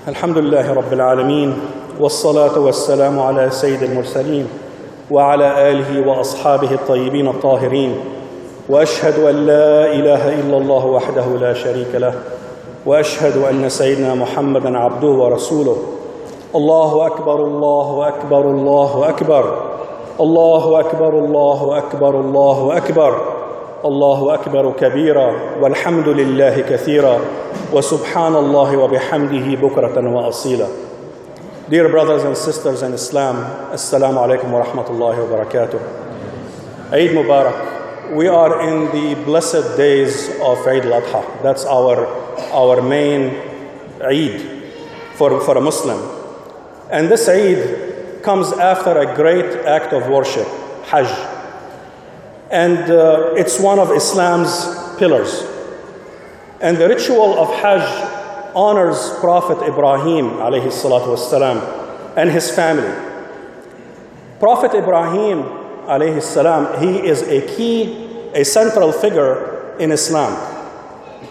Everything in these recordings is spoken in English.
الحمد لله رب العالمين والصلاة والسلام على سيد المرسلين وعلى آله وأصحابه الطيبين الطاهرين وأشهد أن لا إله إلا الله وحده لا شريك له وأشهد أن سيدنا محمدًا عبده ورسوله. الله أكبر الله أكبر الله أكبر الله أكبر الله أكبر الله أكبر الله أكبر كبيرا والحمد لله كثيرا وسبحان الله وبحمده بكرة وأصيلا. Dear brothers and sisters in Islam, Assalamu alaikum wa rahmatullahi wa barakatuh. Eid Mubarak. We are in the blessed days of Eid al-Adha. That's our main Eid for a Muslim. And this Eid comes after a great act of worship, Hajj. And it's one of Islam's pillars. And the ritual of Hajj honors Prophet Ibrahim alayhi salatu wassalam and his family. Prophet Ibrahim alayhi salam, he is a central figure in Islam.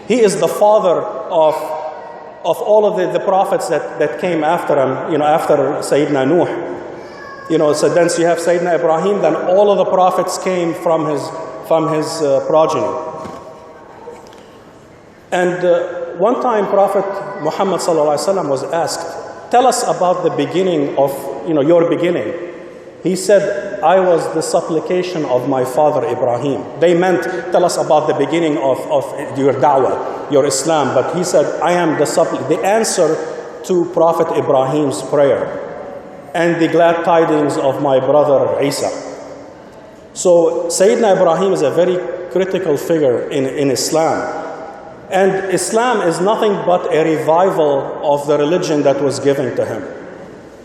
He is the father of all of the prophets that came after him, after Sayyidina Nuh. So then you have Sayyidina Ibrahim, then all of the prophets came from his progeny. And one time Prophet Muhammad sallallahu alaihi wasallam was asked, tell us about the beginning of your beginning. He said, I was the supplication of my father Ibrahim. They meant, tell us about the beginning of your da'wah, your Islam. But he said, I am the answer to Prophet Ibrahim's prayer and the glad tidings of my brother Isa. So Sayyidina Ibrahim is a very critical figure in Islam. And Islam is nothing but a revival of the religion that was given to him.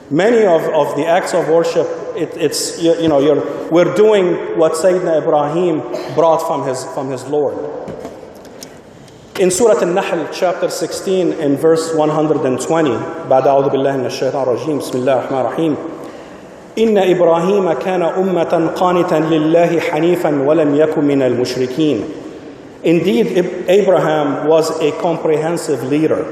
Many of the acts of worship, we're doing what Sayyidina Ibrahim brought from his Lord. In Surah An-Nahl, chapter 16, in verse 120, بعد أعوذ بالله من الشيطان الرجيم بسم الله الرحمن الرحيم إن إبراهيم كان أمة قانتا لله حنيفا ولم يكن من المشركين. Indeed, Abraham was a comprehensive leader,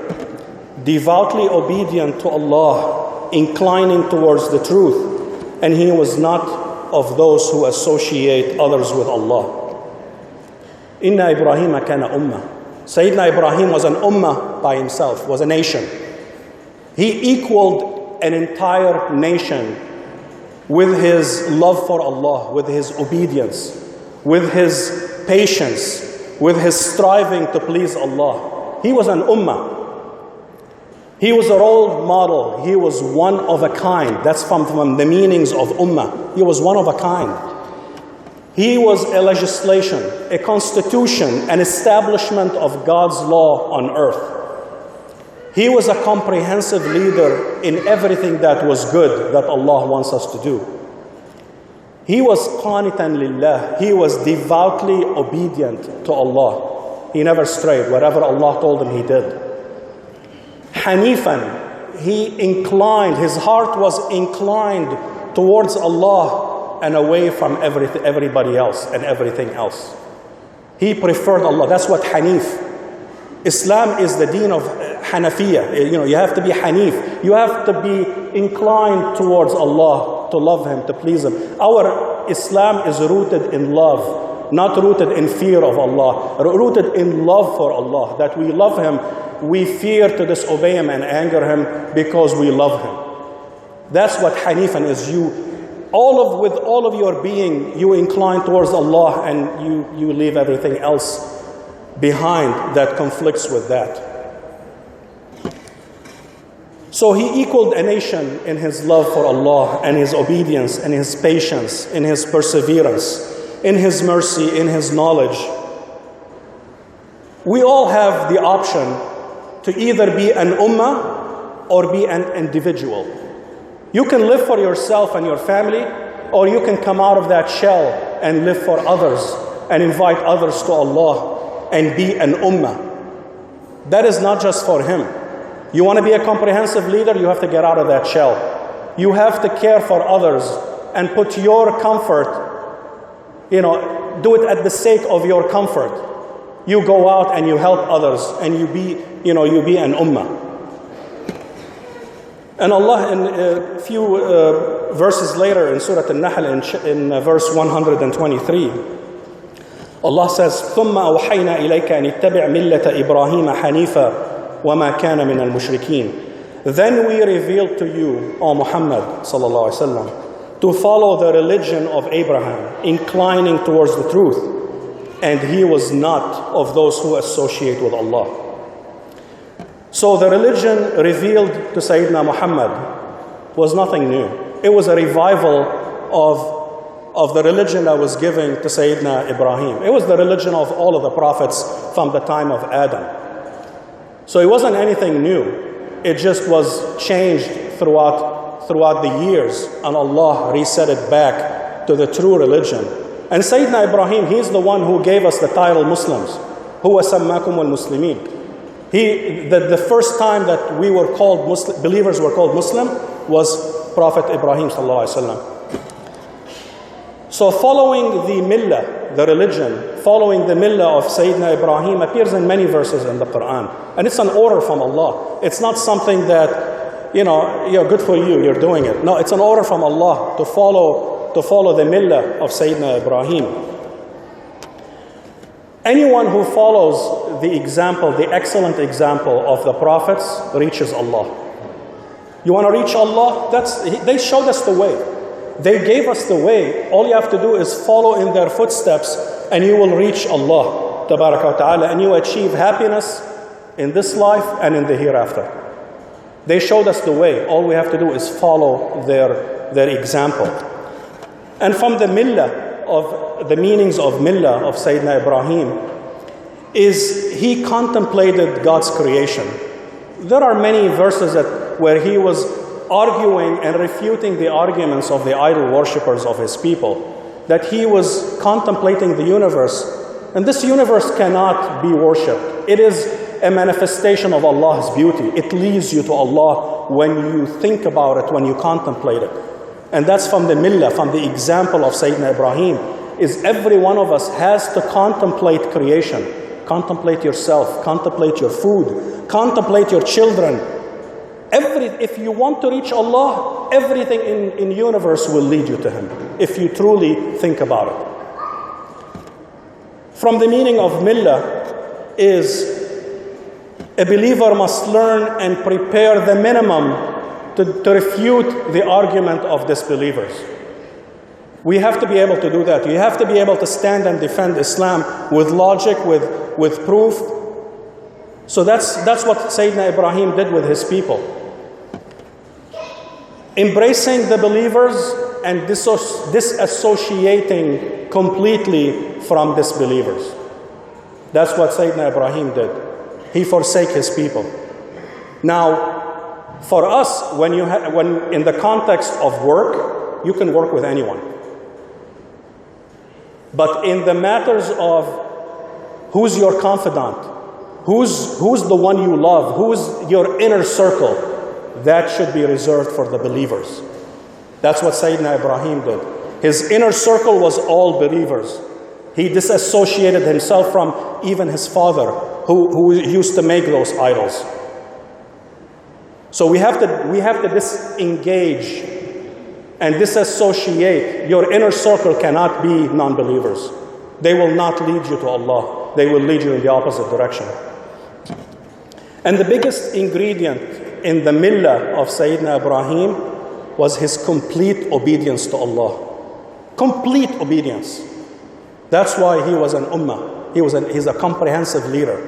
devoutly obedient to Allah, inclining towards the truth, and he was not of those who associate others with Allah. Inna Ibrahim kana ummah. Sayyidina Ibrahim was an ummah by himself, was a nation. He equaled an entire nation with his love for Allah, with his obedience, with his patience, with his striving to please Allah. He was an ummah. He was a role model. He was one of a kind. That's from the meanings of ummah. He was one of a kind. He was a legislation, a constitution, an establishment of God's law on earth. He was a comprehensive leader in everything that was good that Allah wants us to do. He was qanitan lillah. He was devoutly obedient to Allah. He never strayed. Whatever Allah told him, he did. Hanifan, he inclined, his heart was inclined towards Allah and away from everybody else and everything else. He preferred Allah. That's what Hanif. Islam is the deen of Hanafiya. You have to be Hanif. You have to be inclined towards Allah, to love Him, to please Him. Our Islam is rooted in love, not rooted in fear of Allah, rooted in love for Allah, that we love Him. We fear to disobey Him and anger Him because we love Him. That's what Hanifan is. With all of your being, you incline towards Allah and you leave everything else behind that conflicts with that. So he equaled a nation in his love for Allah and his obedience and his patience, in his perseverance, in his mercy, in his knowledge. We all have the option to either be an ummah or be an individual. You can live for yourself and your family, or you can come out of that shell and live for others and invite others to Allah and be an ummah. That is not just for him. You want to be a comprehensive leader, you have to get out of that shell. You have to care for others and put your comfort, do it at the sake of your comfort. You go out and you help others and you be an ummah. And Allah, in a few verses later in Surah Al-Nahl, in verse 123, Allah says, ثُمَّ أَوْحَيْنَا إِلَيْكَ أَنِ اتَّبِعْ مِلَّةَ إِبْرَاهِيمَ حَنِيفًا وَمَا كَانَ مِنَ الْمُشْرِكِينَ. Then we revealed to you, O Muhammad sallallahu alaihi wasallam, to follow the religion of Abraham, inclining towards the truth, and he was not of those who associate with Allah. So the religion revealed to Sayyidina Muhammad was nothing new. It was a revival of the religion that was given to Sayyidina Ibrahim. It was the religion of all of the prophets from the time of Adam. So it wasn't anything new. It just was changed throughout the years, and Allah reset it back to the true religion. And Sayyidina Ibrahim, he's the one who gave us the title Muslims. Huwa sammakum wal-muslimin. The first time that we were called Muslim, believers were called Muslim, was Prophet Ibrahim sallallahu alaihi wasallam. So following the millah, the religion, following the millah of Sayyidina Ibrahim appears in many verses in the Quran. And it's an order from Allah. It's not something that, good for you, you're doing it. No, it's an order from Allah to follow the millah of Sayyidina Ibrahim. Anyone who follows the example, the excellent example of the prophets, reaches Allah. You want to reach Allah? They showed us the way. They gave us the way. All you have to do is follow in their footsteps, and you will reach Allah, tabaraka wa ta'ala, and you achieve happiness in this life and in the hereafter. They showed us the way. All we have to do is follow their example. And from the millah, of the meanings of millah of Sayyidina Ibrahim, is he contemplated God's creation. There are many verses where he was arguing and refuting the arguments of the idol worshippers of his people, that he was contemplating the universe, and this universe cannot be worshipped. It is a manifestation of Allah's beauty. It leads you to Allah when you think about it, when you contemplate it. And that's from the millah, from the example of Sayyidina Ibrahim, is every one of us has to contemplate creation. Contemplate yourself, contemplate your food, contemplate your children. If you want to reach Allah, everything in universe will lead you to Him, if you truly think about it. From the meaning of millah is a believer must learn and prepare the minimum to refute the argument of disbelievers. We have to be able to do that. You have to be able to stand and defend Islam with logic, with proof. So that's what Sayyidina Ibrahim did with his people. Embracing the believers and disassociating completely from disbelievers. That's what Sayyidina Ibrahim did. He forsake his people. Now, for us, when in the context of work, you can work with anyone. But in the matters of who's your confidant, who's the one you love, who's your inner circle, that should be reserved for the believers. That's what Sayyidina Ibrahim did. His inner circle was all believers. He disassociated himself from even his father, who used to make those idols. So we have to disengage and disassociate. Your inner circle cannot be non-believers. They will not lead you to Allah. They will lead you in the opposite direction. And the biggest ingredient in the millah of Sayyidina Ibrahim was his complete obedience to Allah. Complete obedience. That's why he was an ummah. He's a comprehensive leader.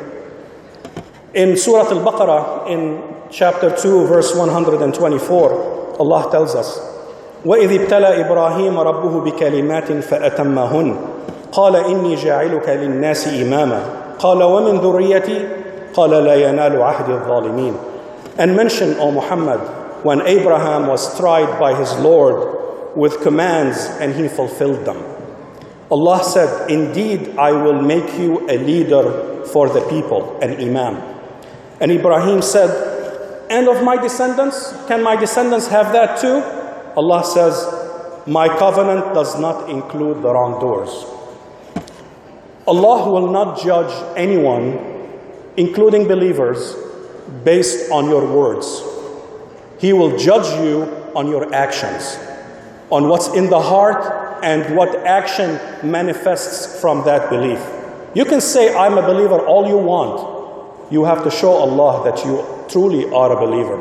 In Surah Al-Baqarah, in chapter 2, verse 124, Allah tells us, وَإِذِ ابْتَلَى إِبْرَاهِيمَ رَبُّهُ بِكَلِمَاتٍ فَأَتَمَّهُنْ قَالَ إِنِّي جَاعِلُكَ لِلنَّاسِ إِمَامًا قَالَ وَمِنْ ذُرِّيَّتِي قَالَ لَا يَنَالُ عَهْدِ الظَّالِمِينَ. And mention, O Muhammad, when Abraham was tried by his Lord with commands and he fulfilled them. Allah said, indeed, I will make you a leader for the people, an imam. And Ibrahim said, and of my descendants, can my descendants have that too? Allah says, my covenant does not include the wrongdoers. Allah will not judge anyone, including believers, based on your words. He will judge you on your actions, on what's in the heart and what action manifests from that belief. You can say, I'm a believer all you want. You have to show Allah that you truly are a believer.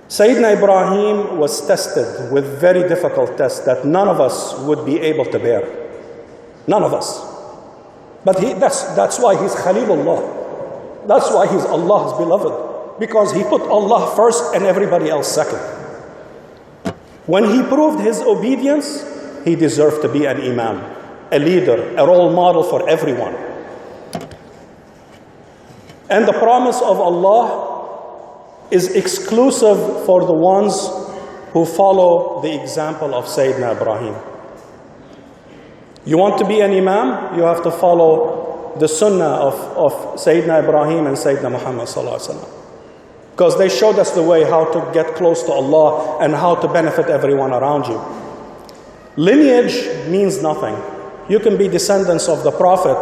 Sayyidina Ibrahim was tested with very difficult tests that none of us would be able to bear. None of us. But that's why he's Khalilullah. That's why he's Allah's beloved. Because he put Allah first and everybody else second. When he proved his obedience, he deserved to be an imam, a leader, a role model for everyone. And the promise of Allah is exclusive for the ones who follow the example of Sayyidina Ibrahim. You want to be an imam, you have to follow the sunnah of Sayyidina Ibrahim and Sayyidina Muhammad sallallahu alaihi wasallam. Because they showed us the way how to get close to Allah and how to benefit everyone around you. Lineage means nothing. You can be descendants of the Prophet.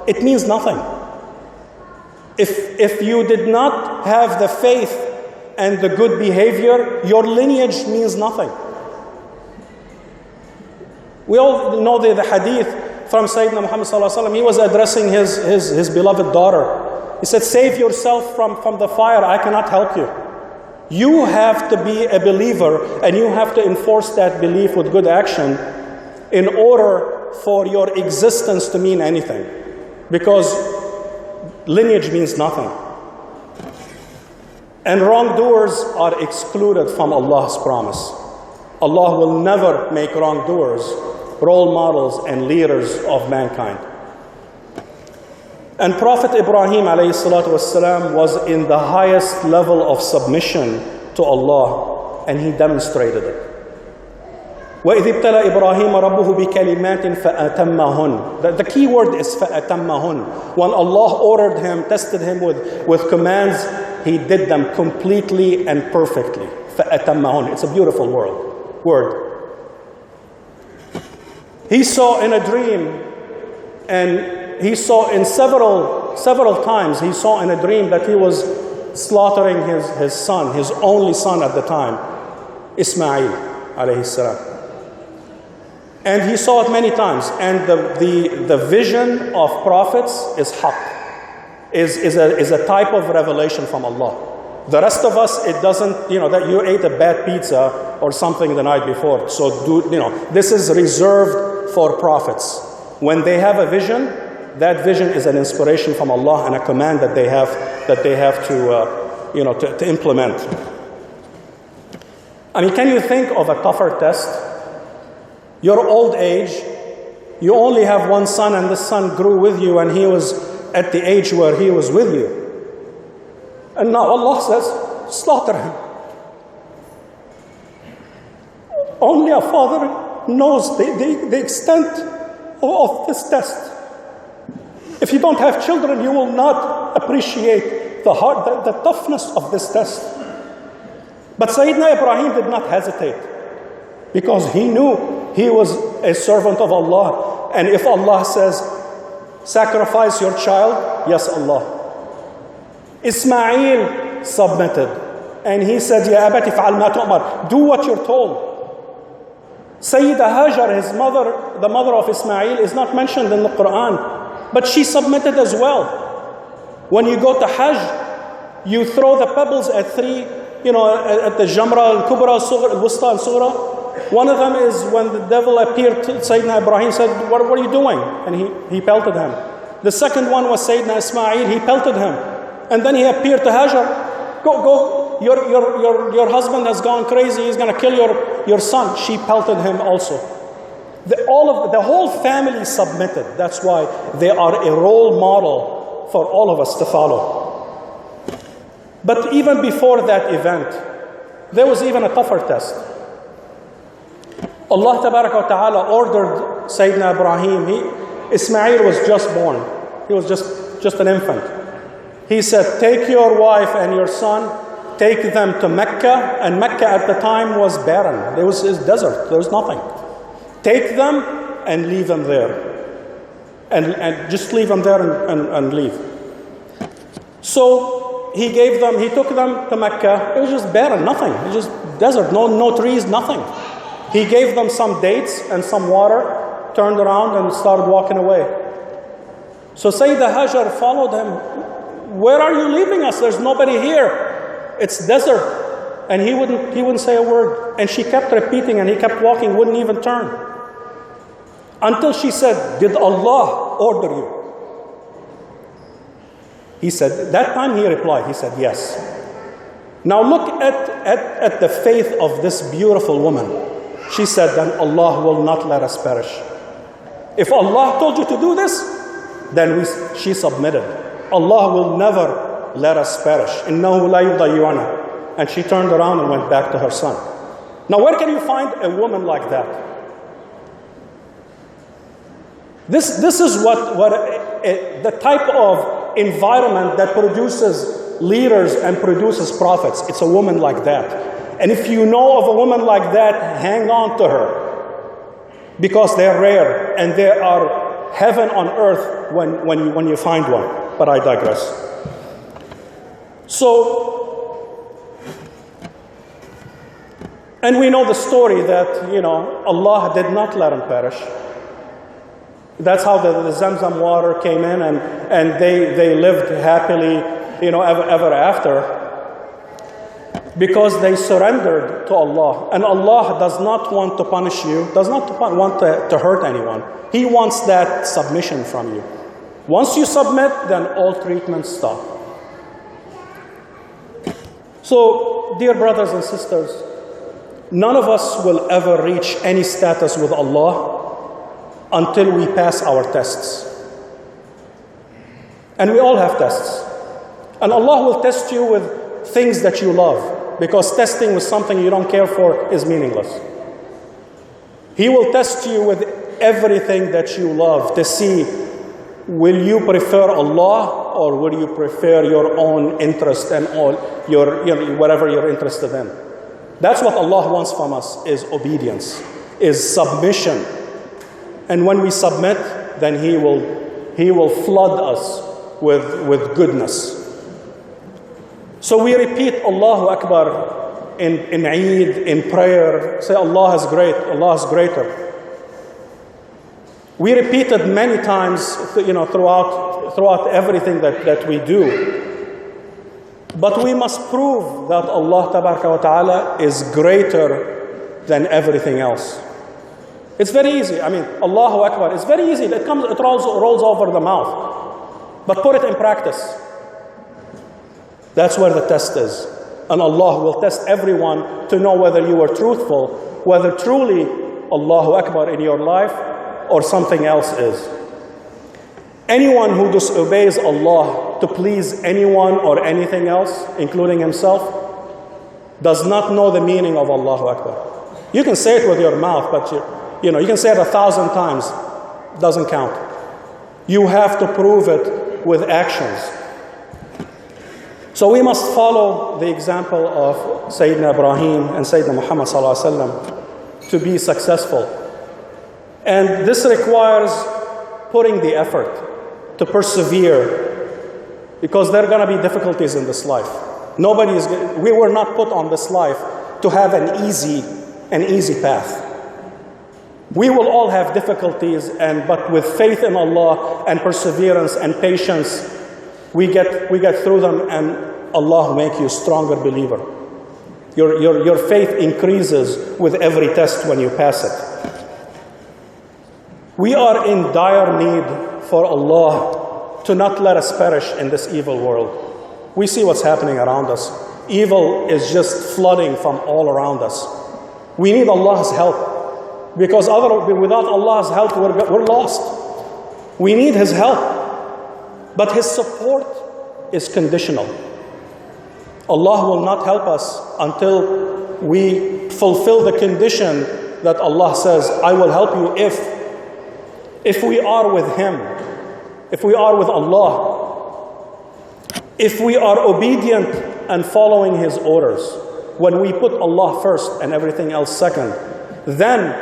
It means nothing. If you did not have the faith and the good behavior, your lineage means nothing. We all know the hadith from Sayyidina Muhammad sallallahu alaihi wasallam. He was addressing his beloved daughter. He said, save yourself from the fire. I cannot help you. You have to be a believer and you have to enforce that belief with good action in order for your existence to mean anything. Because lineage means nothing. And wrongdoers are excluded from Allah's promise. Allah will never make wrongdoers role models and leaders of mankind. And Prophet Ibrahim ﷺ was in the highest level of submission to Allah, and he demonstrated it. وَإِذِ ابْتَلَى إِبْرَاهِيمَ رَبُّهُ بِكَلِمَاتٍ فَأَتَمَّهُنْ. The key word is فَأَتَمَّهُنْ. When Allah ordered him, tested him with commands, he did them completely and perfectly. فَأَتَمَّهُنْ. It's a beautiful word. He saw in a dream, and he saw in several times, he saw in a dream that he was slaughtering his son, his only son at the time, Ismail alayhi salam. And he saw it many times. And the vision of prophets is haqq, is a type of revelation from Allah. The rest of us, it doesn't, that you ate a bad pizza or something the night before. So this is reserved for prophets. When they have a vision, that vision is an inspiration from Allah and a command that they have to implement. I mean, can you think of a tougher test? Your old age, you only have one son, and the son grew with you, and he was at the age where he was with you. And now Allah says, slaughter him. Only a father knows the extent of this test. If you don't have children, you will not appreciate the toughness of this test. But Sayyidina Ibrahim did not hesitate, because he knew he was a servant of Allah. And if Allah says, sacrifice your child, yes, Allah. Ismail submitted. And he said, Ya abati fa'al ma tu'mar. Do what you're told. Sayyida Hajar, his mother, the mother of Ismail, is not mentioned in the Quran, but she submitted as well. When you go to Hajj, you throw the pebbles at three, at the Jamra, al-Kubra, al-Wusta, al-Sughra. One of them is when the devil appeared to Sayyidina Ibrahim, said, what are you doing? And he pelted him. The second one was Sayyidina Ismail, he pelted him. And then he appeared to Hajar, go, your husband has gone crazy, he's going to kill your son. She pelted him also. The whole family submitted. That's why they are a role model for all of us to follow. But even before that event, there was even a tougher test. Allah Tabaraka wa Ta'ala ordered Sayyidina Ibrahim, Ismail was just born. He was just an infant. He said, take your wife and your son, take them to Mecca. And Mecca at the time was barren. There was desert. There was nothing. Take them and leave them there. And just leave them there and leave. So he took them to Mecca. It was just barren, nothing. It was just desert, no trees, nothing. He gave them some dates and some water, turned around and started walking away. So Sayyidah Hajar followed him. Where are you leaving us? There's nobody here. It's desert. And he wouldn't say a word. And she kept repeating, and he kept walking, wouldn't even turn. Until she said, did Allah order you? He said, that time he replied, he said, yes. Now look at the faith of this beautiful woman. She said, then Allah will not let us perish. If Allah told you to do this, then she submitted. Allah will never let us perish. إِنَّهُ لَا يُضَيِّعُنَا. And she turned around and went back to her son. Now where can you find a woman like that? This is the type of environment that produces leaders and produces prophets. It's a woman like that. And if you know of a woman like that, hang on to her. Because they're rare and they are heaven on earth when you find one. But I digress. So, and we know the story that, Allah did not let them perish. That's how the Zamzam water came in, and they lived happily, ever after. Because they surrendered to Allah. And Allah does not want to punish you, does not want to hurt anyone. He wants that submission from you. Once you submit, then all treatments stop. So, dear brothers and sisters, none of us will ever reach any status with Allah until we pass our tests. And we all have tests. And Allah will test you with things that you love, because testing with something you don't care for is meaningless. He will test you with everything that you love to see, will you prefer Allah or will you prefer your own interest and all whatever you're interested in. That's what Allah wants from us, is obedience, is submission. And when we submit, then He will flood us with goodness. So we repeat Allahu Akbar in Eid, in prayer. Say Allah is great, Allah is greater. We repeat it many times, throughout everything that we do. But we must prove that Allah Tabaraka wa Ta'ala is greater than everything else. It's very easy. Allahu Akbar. It's very easy. It rolls over the mouth. But put it in practice. That's where the test is. And Allah will test everyone to know whether you are truthful, whether truly Allahu Akbar in your life or something else is. Anyone who disobeys Allah to please anyone or anything else, including himself, does not know the meaning of Allahu Akbar. You can say it with your mouth, but you can say it 1,000 times. Doesn't count. You have to prove it with actions. So we must follow the example of Sayyidina Ibrahim and Sayyidina Muhammad sallallahu alaihi wasallam to be successful. And this requires putting the effort to persevere, because there are going to be difficulties in this life. We were not put on this life to have an easy path. We will all have difficulties, but with faith in Allah and perseverance and patience, we get through them, and Allah will make you a stronger believer. Your faith increases with every test when you pass it. We are in dire need for Allah to not let us perish in this evil world. We see what's happening around us. Evil is just flooding from all around us. We need Allah's help, because without Allah's help, we're lost. We need His help, but His support is conditional. Allah will not help us until we fulfill the condition that Allah says, I will help you if we are with Him, if we are with Allah, if we are obedient and following His orders. When we put Allah first and everything else second, then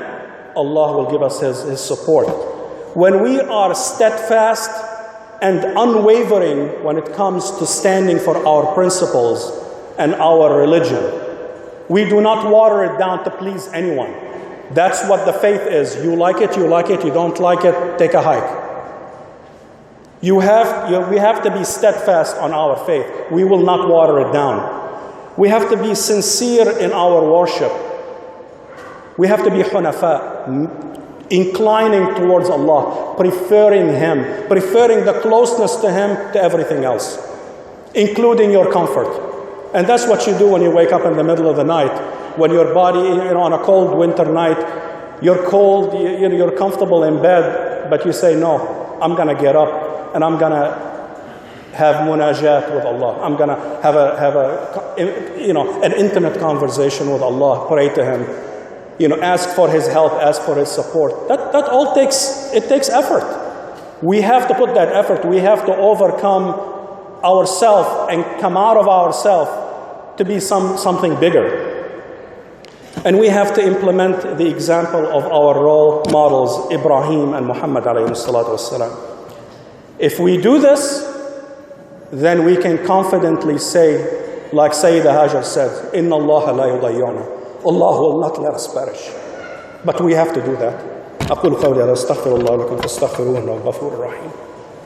Allah will give us His support. When we are steadfast and unwavering when it comes to standing for our principles and our religion. We do not water it down to please anyone. That's what the faith is. You like it, you don't like it, take a hike. We have to be steadfast on our faith. We will not water it down. We have to be sincere in our worship. We have to be hunafa, inclining towards Allah, preferring Him, preferring the closeness to Him to everything else, including your comfort. And that's what you do when you wake up in the middle of the night, when your body, on a cold winter night, you're cold, you're comfortable in bed, but you say, no, I'm going to get up and I'm going to have munajat with Allah. I'm going to have an intimate conversation with Allah, pray to Him, ask for His help, ask for His support. That all takes effort. We have to put that effort. We have to overcome ourselves and come out of ourselves to be something bigger. And we have to implement the example of our role models, Ibrahim and Muhammad alayhi salatu wassalam. If we do this, then we can confidently say, like Sayyidah Hajar said, Inna Allah la yudayyana. Allah will not let us perish. But we have to do that. أقول قولي هذا أستغفر الله لكم فاستغفروه إنه الغفور الرحيم.